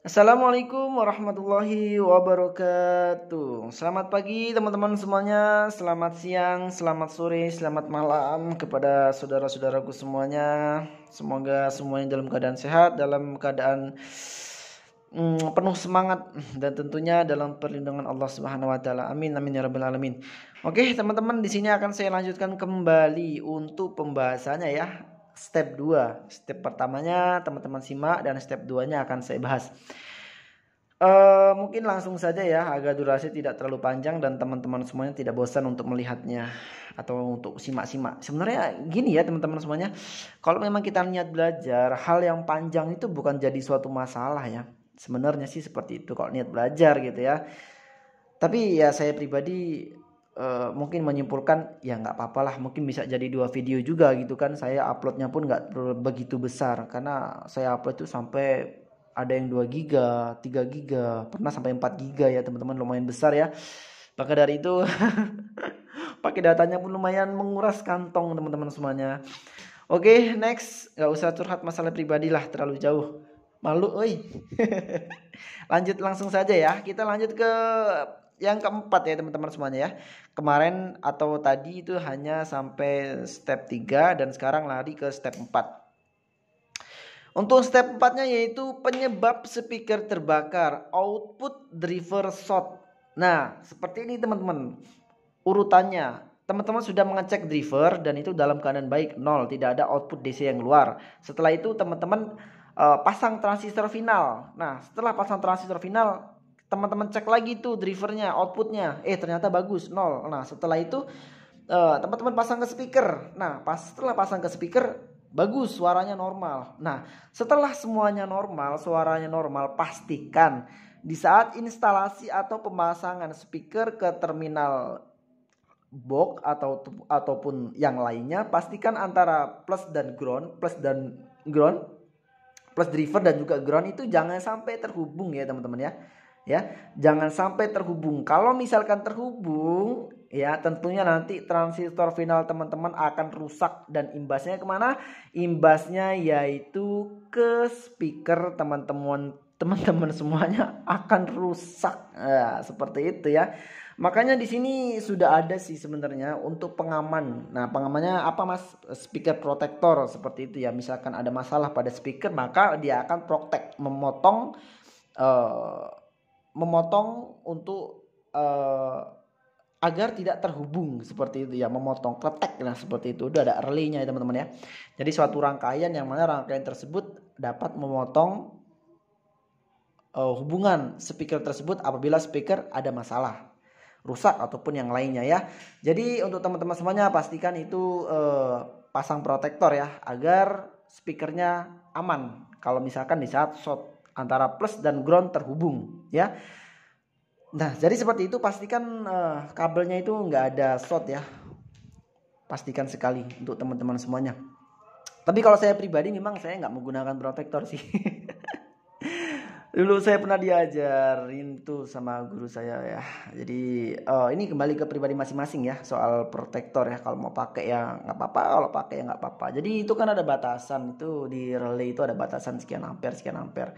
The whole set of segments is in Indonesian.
Assalamualaikum warahmatullahi wabarakatuh. Selamat pagi teman-teman semuanya. Selamat siang, selamat sore, selamat malam kepada saudara-saudaraku semuanya. Semoga semuanya dalam keadaan sehat, dalam keadaan penuh semangat, dan tentunya dalam perlindungan Allah Subhanahu wa taala. Amin amin ya rabbal alamin. Oke, teman-teman, di sini akan saya lanjutkan kembali untuk pembahasannya ya. Step 2. Step pertamanya teman-teman simak dan step 2-nya akan saya bahas. Mungkin langsung saja ya, agar durasi tidak terlalu panjang dan teman-teman semuanya tidak bosan untuk melihatnya atau untuk simak-simak. Sebenarnya gini ya teman-teman semuanya, kalau memang kita niat belajar, hal yang panjang itu bukan jadi suatu masalah ya. Sebenarnya sih seperti itu kalau niat belajar gitu ya. Tapi ya saya pribadi mungkin menyimpulkan ya nggak apa-apa lah, mungkin bisa jadi 2 video juga gitu kan. Saya uploadnya pun nggak begitu besar, karena saya upload itu sampai ada yang 2 giga, 3 giga, pernah sampai 4 giga ya teman-teman, lumayan besar ya. Maka dari itu pakai datanya pun lumayan menguras kantong teman-teman semuanya. Oke, next, nggak usah curhat masalah pribadi lah terlalu jauh. Malu, oi. Lanjut langsung saja ya. Kita lanjut ke yang keempat ya teman-teman semuanya ya. Kemarin atau tadi itu hanya sampai step 3 dan sekarang lari ke step 4. Untuk step 4-nya yaitu penyebab speaker terbakar, output driver short. Nah, seperti ini teman-teman urutannya. Teman-teman sudah mengecek driver dan itu dalam keadaan baik, 0, tidak ada output DC yang keluar. Setelah itu teman-teman pasang transistor final. Nah, setelah pasang transistor final, teman-teman cek lagi tuh drivernya, outputnya. Ternyata bagus, 0. Nah, setelah itu teman-teman pasang ke speaker. Nah, setelah pasang ke speaker, bagus, suaranya normal. Nah, setelah semuanya normal, suaranya normal, pastikan di saat instalasi atau pemasangan speaker ke terminal box ataupun yang lainnya, pastikan antara plus dan ground, plus driver dan juga ground itu jangan sampai terhubung ya teman-teman ya. Ya, jangan sampai terhubung. Kalau misalkan terhubung, ya tentunya nanti transistor final teman-teman akan rusak dan imbasnya kemana? Imbasnya yaitu ke speaker teman-teman semuanya akan rusak. Ya, seperti itu ya. Makanya di sini sudah ada sih sebenarnya untuk pengaman. Nah, pengamannya apa Mas? Speaker protector seperti itu ya. Misalkan ada masalah pada speaker, maka dia akan protect, eh, memotong untuk agar tidak terhubung seperti itu ya, memotong kletek. Nah, seperti itu udah ada relaynya ya teman-teman ya. Jadi suatu rangkaian yang mana rangkaian tersebut dapat memotong hubungan speaker tersebut apabila speaker ada masalah, rusak ataupun yang lainnya ya. Jadi untuk teman-teman semuanya pastikan itu pasang protektor ya, agar speakernya aman kalau misalkan di saat short antara plus dan ground terhubung ya. Nah, jadi seperti itu, pastikan kabelnya itu nggak ada short ya. Pastikan sekali untuk teman-teman semuanya. Tapi kalau saya pribadi memang saya nggak menggunakan protektor sih. Dulu saya pernah diajarin tuh sama guru saya ya. Jadi ini kembali ke pribadi masing-masing ya, soal protektor ya. Kalau mau pakai ya nggak apa-apa, kalau pakai ya nggak apa-apa. Jadi itu kan ada batasan, itu di relay itu ada batasan sekian ampere, sekian ampere.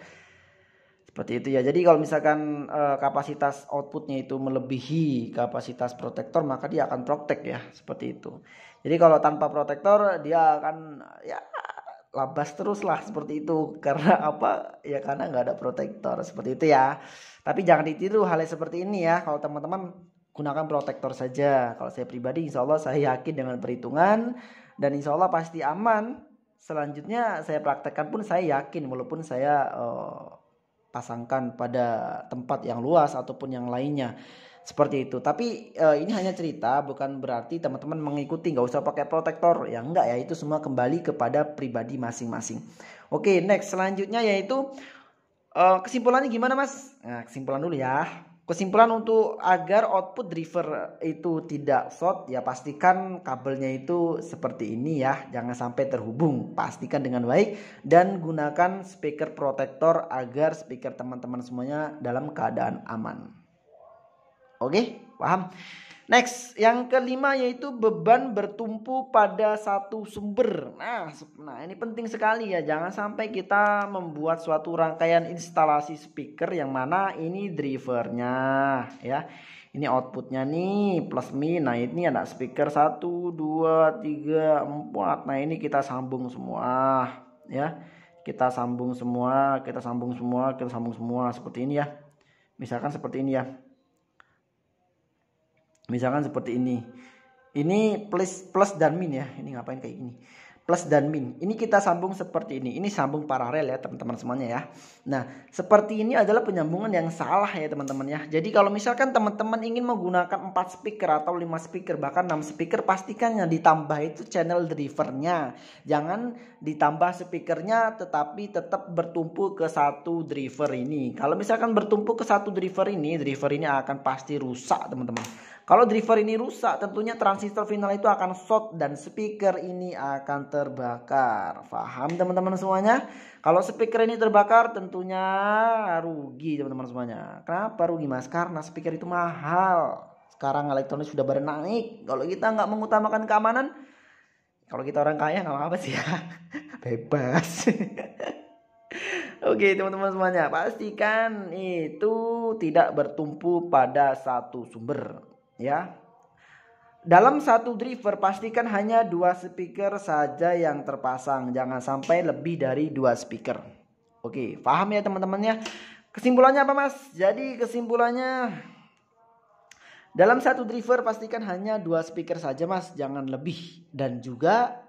Seperti itu ya. Jadi kalau misalkan kapasitas outputnya itu melebihi kapasitas protektor, maka dia akan protek ya, seperti itu. Jadi kalau tanpa protektor dia akan ya labas terus lah seperti itu. Karena apa? Ya karena nggak ada protektor seperti itu ya. Tapi jangan ditiru hal seperti ini ya. Kalau teman-teman gunakan protektor saja. Kalau saya pribadi, insya Allah saya yakin dengan perhitungan dan insya Allah pasti aman. Selanjutnya saya praktekkan pun saya yakin, walaupun saya pasangkan pada tempat yang luas ataupun yang lainnya seperti itu. Tapi ini hanya cerita, bukan berarti teman-teman mengikuti nggak usah pakai protektor ya, enggak ya. Itu semua kembali kepada pribadi masing-masing. Oke, next selanjutnya yaitu kesimpulannya gimana Mas? Nah, kesimpulan dulu ya. Kesimpulan untuk agar output driver itu tidak short ya, pastikan kabelnya itu seperti ini ya, jangan sampai terhubung, pastikan dengan baik dan gunakan speaker protector agar speaker teman-teman semuanya dalam keadaan aman. Oke, paham? Next, yang kelima yaitu beban bertumpu pada satu sumber. Nah, ini penting sekali ya. Jangan sampai kita membuat suatu rangkaian instalasi speaker yang mana ini drivernya ya. Ini outputnya nih plus min. Nah, ini ada speaker 1, 2, 3, 4. Nah, ini kita sambung semua ya. Kita sambung semua seperti ini ya. Misalkan seperti ini ya. Misalkan seperti ini. Ini plus dan min ya. Ini ngapain kayak gini? Plus dan min. Ini kita sambung seperti ini. Ini sambung paralel ya teman-teman semuanya ya. Nah, seperti ini adalah penyambungan yang salah ya teman-teman ya. Jadi kalau misalkan teman-teman ingin menggunakan 4 speaker atau 5 speaker bahkan 6 speaker, pastikan yang ditambah itu channel drivernya. Jangan ditambah speakernya tetapi tetap bertumpu ke satu driver ini. Kalau misalkan bertumpu ke satu driver ini akan pasti rusak teman-teman. Kalau driver ini rusak, tentunya transistor final itu akan short dan speaker ini akan terbakar. Paham teman-teman semuanya? Kalau speaker ini terbakar, tentunya rugi teman-teman semuanya. Kenapa rugi mas? Karena speaker itu mahal. Sekarang elektronik sudah bernaik. Kalau kita nggak mengutamakan keamanan, kalau kita orang kaya nggak apa-apa sih ya. Bebas. Oke teman-teman semuanya, pastikan itu tidak bertumpu pada satu sumber. Ya, dalam satu driver pastikan hanya 2 speaker saja yang terpasang, jangan sampai lebih dari 2 speaker. Oke, paham ya teman-temannya? Kesimpulannya apa mas? Jadi kesimpulannya dalam satu driver pastikan hanya 2 speaker saja mas, jangan lebih. Dan juga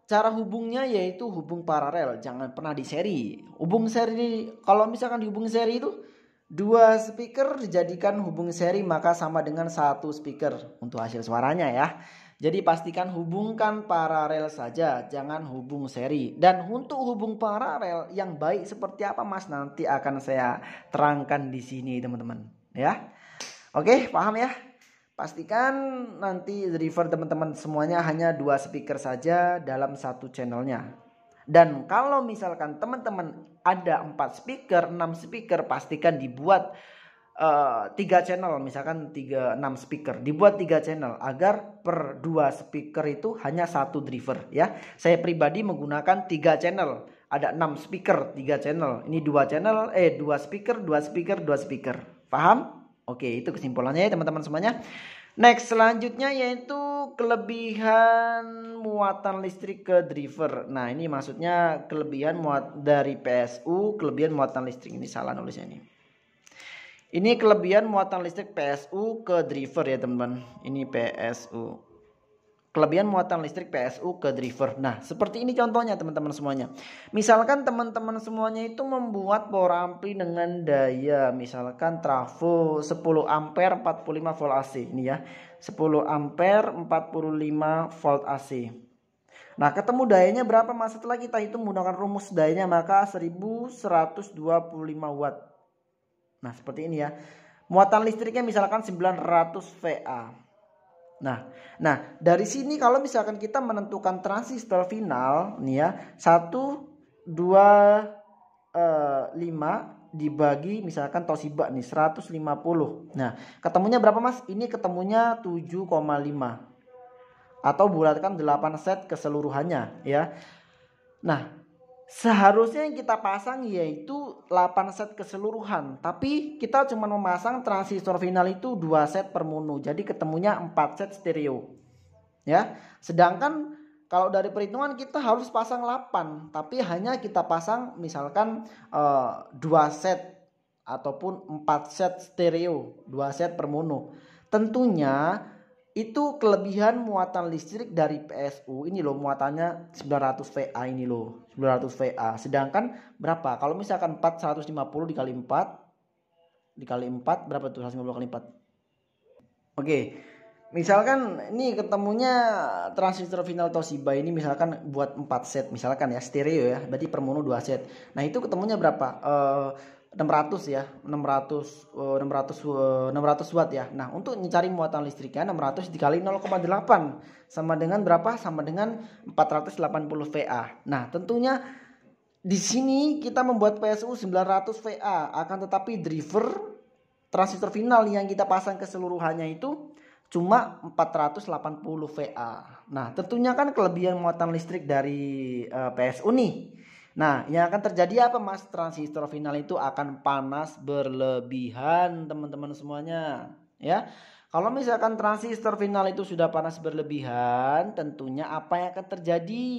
cara hubungnya yaitu hubung paralel, jangan pernah di seri. Hubung seri, kalau misalkan dihubung seri itu 2 speaker dijadikan hubung seri maka sama dengan 1 speaker untuk hasil suaranya ya. Jadi pastikan hubungkan paralel saja, jangan hubung seri. Dan untuk hubung paralel yang baik seperti apa mas, nanti akan saya terangkan di sini teman-teman ya. Oke, paham ya? Pastikan nanti driver teman-teman semuanya hanya 2 speaker saja dalam satu channelnya. Dan kalau misalkan teman-teman ada 4 speaker, 6 speaker, pastikan dibuat 3 channel. Misalkan 6 speaker, dibuat 3 channel agar per 2 speaker itu hanya 1 driver ya. Saya pribadi menggunakan 3 channel. Ada 6 speaker, 3 channel. Ini 2 channel, 2 speaker, 2 speaker, 2 speaker. Paham? Oke, itu kesimpulannya ya teman-teman semuanya. Next, selanjutnya yaitu kelebihan muatan listrik ke driver. Nah, ini maksudnya kelebihan dari PSU, kelebihan muatan listrik. Ini salah nulisnya ini. Ini kelebihan muatan listrik PSU ke driver ya teman-teman. Ini PSU. Kelebihan muatan listrik PSU ke driver. Nah, seperti ini contohnya teman-teman semuanya. Misalkan teman-teman semuanya itu membuat power ampli dengan daya misalkan trafo 10 ampere 45 volt AC. Ini ya. 10 ampere 45 volt AC. Nah, ketemu dayanya berapa mas? Setelah kita hitung menggunakan rumus dayanya maka 1125 watt. Nah, seperti ini ya. Muatan listriknya misalkan 900 VA. Nah, dari sini kalau misalkan kita menentukan transistor final nih ya, 1, 2, 5 dibagi misalkan Toshiba nih 150. Nah, ketemunya berapa mas? Ini ketemunya 7,5. Atau bulatkan 8 set keseluruhannya ya. Nah, seharusnya yang kita pasang yaitu 8 set keseluruhan. Tapi kita cuma memasang transistor final itu 2 set per mono. Jadi ketemunya 4 set stereo. Ya. Sedangkan kalau dari perhitungan kita harus pasang 8. Tapi hanya kita pasang misalkan 2 set. Ataupun 4 set stereo. 2 set per mono. Tentunya itu kelebihan muatan listrik dari PSU. Ini loh muatannya 900 VA ini loh. 900 VA. Sedangkan berapa? Kalau misalkan 450 dikali 4 berapa tuh? 150 kali 4. Oke. Misalkan ini ketemunya transistor final Toshiba ini misalkan buat 4 set misalkan ya stereo ya. Berarti per mono 2 set. Nah, itu ketemunya berapa? 600 ya, 600 watt ya. Nah, untuk mencari muatan listriknya 600 dikali 0,8 sama dengan berapa? Sama dengan 480 VA. Nah, tentunya di sini kita membuat PSU 900 VA, akan tetapi driver transistor final yang kita pasang keseluruhannya itu cuma 480 VA. Nah, tentunya kan kelebihan muatan listrik dari PSU nih. Nah, yang akan terjadi apa Mas? Transistor final itu akan panas berlebihan, teman-teman semuanya, ya. Kalau misalkan transistor final itu sudah panas berlebihan, tentunya apa yang akan terjadi?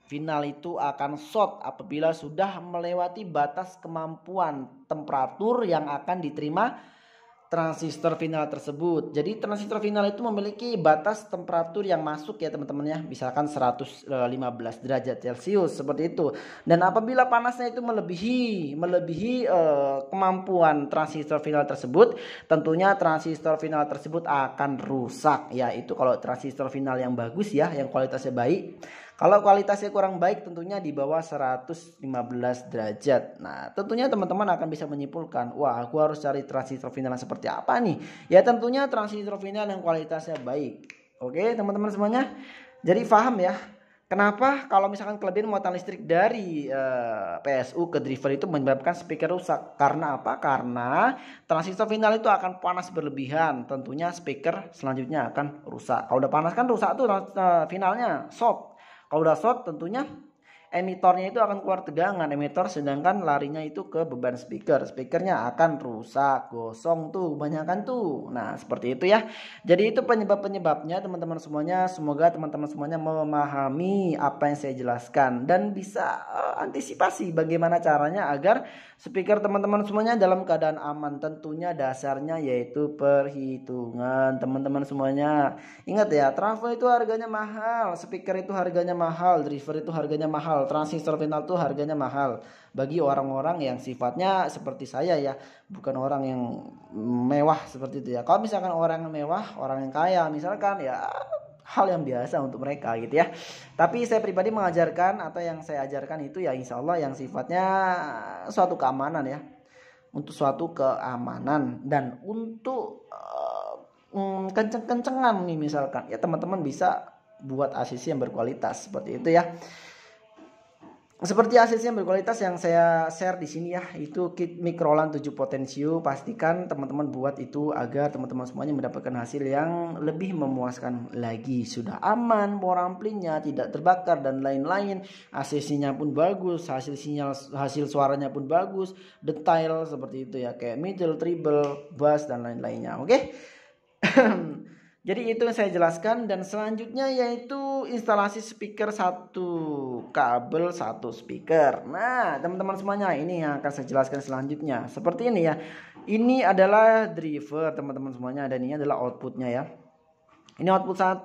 Final itu akan short apabila sudah melewati batas kemampuan temperatur yang akan diterima transistor final tersebut. Jadi transistor final itu memiliki batas temperatur yang masuk ya teman-teman ya. Misalkan 115 derajat Celcius seperti itu. Dan apabila panasnya itu melebihi kemampuan transistor final tersebut, tentunya transistor final tersebut akan rusak. Ya, itu kalau transistor final yang bagus ya, yang kualitasnya baik. Kalau kualitasnya kurang baik tentunya di bawah 115 derajat. Nah, tentunya teman-teman akan bisa menyimpulkan, wah aku harus cari transistor final yang seperti apa nih? Ya tentunya transistor final yang kualitasnya baik. Oke teman-teman semuanya. Jadi paham ya. Kenapa kalau misalkan kelebihan muatan listrik dari PSU ke driver itu menyebabkan speaker rusak? Karena apa? Karena transistor final itu akan panas berlebihan. Tentunya speaker selanjutnya akan rusak. Kalau udah panas kan rusak tuh finalnya, short. Kalau udah short tentunya emitornya itu akan keluar tegangan emitor, sedangkan larinya itu ke beban speaker. Speakernya akan rusak, gosong tuh kebanyakan tuh. Nah seperti itu ya. Jadi itu penyebab-penyebabnya teman-teman semuanya. Semoga teman-teman semuanya memahami apa yang saya jelaskan dan bisa antisipasi bagaimana caranya agar speaker teman-teman semuanya dalam keadaan aman. Tentunya dasarnya yaitu perhitungan teman-teman semuanya. Ingat ya, trafo itu harganya mahal, speaker itu harganya mahal, driver itu harganya mahal, transistor final itu harganya mahal. Bagi orang-orang yang sifatnya seperti saya ya, bukan orang yang mewah seperti itu ya. Kalau misalkan orang yang mewah, orang yang kaya misalkan ya, hal yang biasa untuk mereka gitu ya. Tapi saya pribadi mengajarkan atau yang saya ajarkan itu ya insya Allah yang sifatnya suatu keamanan ya. Untuk suatu keamanan dan untuk kenceng-kencengan nih misalkan. Ya teman-teman bisa buat ACC yang berkualitas seperti itu ya. Seperti ACC yang berkualitas yang saya share di sini ya, itu kit mikrolan 7 potensio. Pastikan teman-teman buat itu agar teman-teman semuanya mendapatkan hasil yang lebih memuaskan lagi. Sudah aman, power amplinya tidak terbakar dan lain-lain. ACC-nya pun bagus, hasil suaranya pun bagus, detail seperti itu ya, kayak middle, treble, bass dan lain-lainnya. Oke. Jadi itu yang saya jelaskan dan selanjutnya yaitu instalasi speaker satu kabel satu speaker. Nah teman-teman semuanya ini yang akan saya jelaskan selanjutnya. Seperti ini ya. Ini adalah driver teman-teman semuanya dan ini adalah outputnya ya. Ini output 1.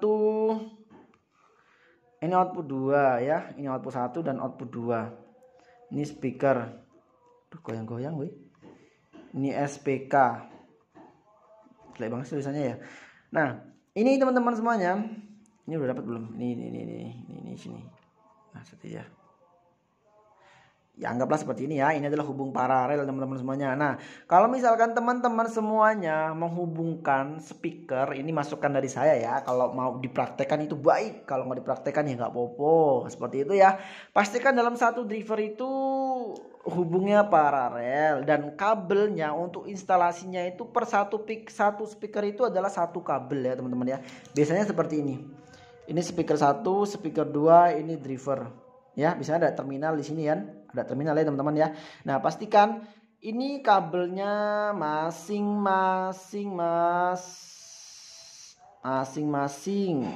Ini output 2 ya. Ini output 1 dan output 2. Ini speaker. Duh, goyang-goyang weh. Ini SPK. Jelek banget tulisannya ya. Nah ini teman-teman semuanya, ini udah dapat belum? Ini sini. Nah, seperti ya. Ya anggaplah seperti ini ya. Ini adalah hubung paralel teman-teman semuanya. Nah, kalau misalkan teman-teman semuanya menghubungkan speaker, ini masukan dari saya ya. Kalau mau dipraktekkan itu baik, kalau mau dipraktekkan ya nggak apa-apa. Seperti itu ya. Pastikan dalam satu driver itu hubungnya paralel dan kabelnya untuk instalasinya itu per satu speaker itu adalah satu kabel ya teman-teman ya. Biasanya seperti ini. Ini speaker 1, speaker 2, ini driver. Ya, biasanya ada terminal di sini kan. Ada terminal ya teman-teman ya. Nah, pastikan ini kabelnya masing-masing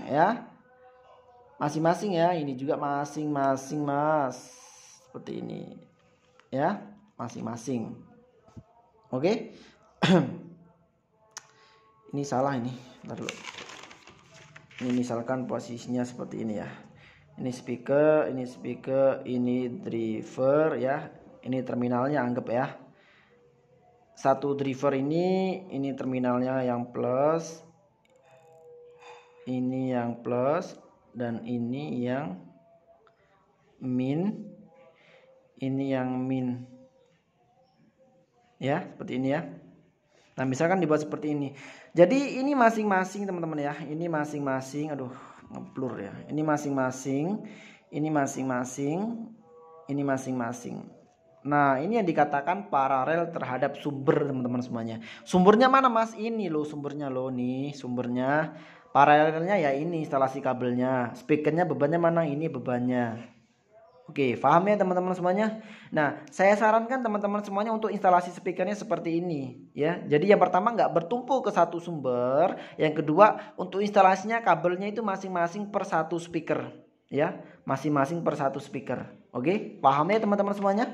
ya. Masing-masing ya. Ini juga masing-masing seperti ini. Ya, masing-masing. Oke. Ini salah ini. Bentar dulu. Ini misalkan posisinya seperti ini ya. Ini speaker, ini driver ya. Ini terminalnya anggap ya. Satu driver ini terminalnya yang plus. Ini yang plus dan ini yang min. Ini yang min ya, seperti ini ya. Nah misalkan dibuat seperti ini. Jadi ini masing-masing teman-teman ya. Ini masing-masing, aduh ngeblur ya. Ini masing-masing, ini masing-masing, ini masing-masing. Nah, ini yang dikatakan paralel terhadap sumber, teman-teman semuanya. Sumbernya mana, Mas? Ini loh sumbernya loh, nih sumbernya. Paralelnya ya ini instalasi kabelnya. Speakernya bebannya mana? Ini bebannya. Oke, paham ya teman-teman semuanya? Nah, saya sarankan teman-teman semuanya untuk instalasi speakernya seperti ini ya. Jadi yang pertama nggak bertumpu ke satu sumber, yang kedua untuk instalasinya kabelnya itu masing-masing per satu speaker ya, masing-masing per satu speaker. Oke, paham ya teman-teman semuanya?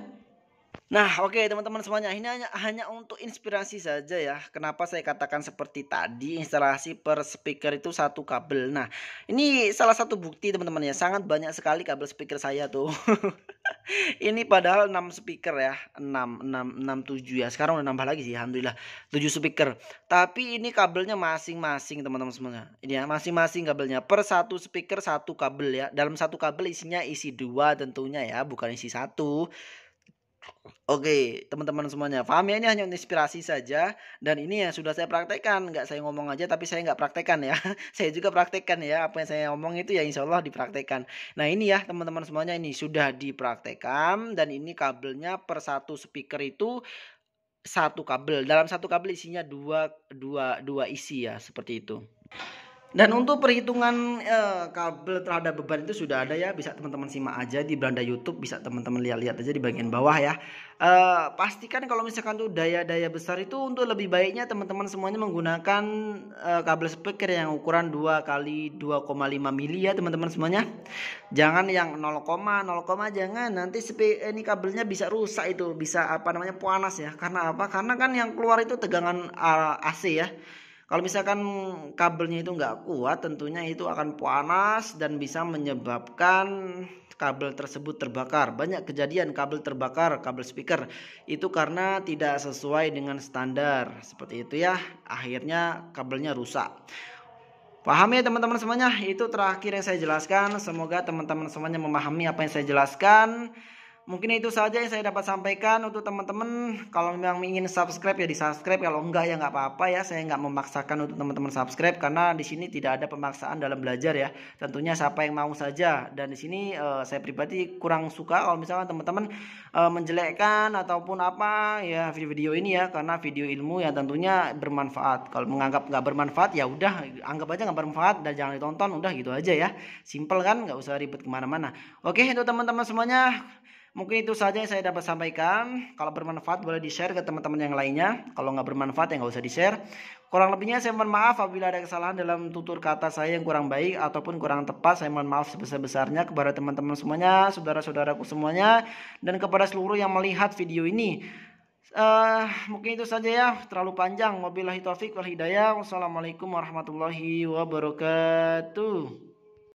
Nah, oke teman-teman semuanya, ini hanya untuk inspirasi saja ya. Kenapa saya katakan seperti tadi, instalasi per speaker itu satu kabel. Nah, ini salah satu bukti teman-teman ya, sangat banyak sekali kabel speaker saya tuh. Ini padahal 6 speaker ya, 6 7 ya. Sekarang udah nambah lagi sih, alhamdulillah 7 speaker. Tapi ini kabelnya masing-masing teman-teman semuanya. Ini ya, masing-masing kabelnya per satu speaker satu kabel ya. Dalam satu kabel isinya isi dua tentunya ya, bukan isi satu. Oke, teman-teman semuanya, paham ya? Ini hanya inspirasi saja dan ini yang sudah saya praktekkan, nggak saya ngomong aja tapi saya nggak praktekkan ya. Saya juga praktekkan ya, apa yang saya ngomong itu ya insya Allah dipraktekkan. Nah ini ya teman-teman semuanya, ini sudah dipraktekkan dan ini kabelnya per satu speaker itu satu kabel. Dalam satu kabel isinya dua isi ya, seperti itu. Dan untuk perhitungan kabel terhadap beban itu sudah ada ya, bisa teman-teman simak aja di beranda YouTube, bisa teman-teman lihat-lihat aja di bagian bawah ya. Pastikan kalau misalkan tuh daya besar itu untuk lebih baiknya teman-teman semuanya menggunakan kabel speaker yang ukuran 2 kali 2,5 mili ya teman-teman semuanya. Jangan yang 0, jangan, nanti ini kabelnya bisa rusak, itu bisa apa namanya panas ya. Karena apa? Karena kan yang keluar itu tegangan AC ya. Kalau misalkan kabelnya itu nggak kuat, tentunya itu akan panas dan bisa menyebabkan kabel tersebut terbakar. Banyak kejadian kabel terbakar, kabel speaker itu karena tidak sesuai dengan standar. Seperti itu ya, akhirnya kabelnya rusak. Paham ya teman-teman semuanya? Itu terakhir yang saya jelaskan. Semoga teman-teman semuanya memahami apa yang saya jelaskan. Mungkin itu saja yang saya dapat sampaikan untuk teman-teman. Kalau memang ingin subscribe ya di subscribe, kalau enggak ya nggak apa-apa ya. Saya nggak memaksakan untuk teman-teman subscribe karena di sini tidak ada pemaksaan dalam belajar ya. Tentunya siapa yang mau saja. Dan di sini saya pribadi kurang suka kalau misalkan teman-teman menjelekkan ataupun apa ya video-video ini ya, karena video ilmu yang tentunya bermanfaat. Kalau menganggap nggak bermanfaat ya udah anggap aja nggak bermanfaat dan jangan ditonton, udah gitu aja ya. Simple kan, nggak usah ribet kemana-mana. Oke, itu teman-teman semuanya. Mungkin itu saja yang saya dapat sampaikan. Kalau bermanfaat boleh di-share ke teman-teman yang lainnya. Kalau nggak bermanfaat ya nggak usah di-share. Kurang lebihnya saya mohon maaf apabila ada kesalahan dalam tutur kata saya yang kurang baik ataupun kurang tepat. Saya mohon maaf sebesar-besarnya kepada teman-teman semuanya, saudara-saudaraku semuanya, dan kepada seluruh yang melihat video ini. Mungkin itu saja ya, terlalu panjang. Wabillahi taufik wal hidayah. Wassalamualaikum warahmatullahi wabarakatuh.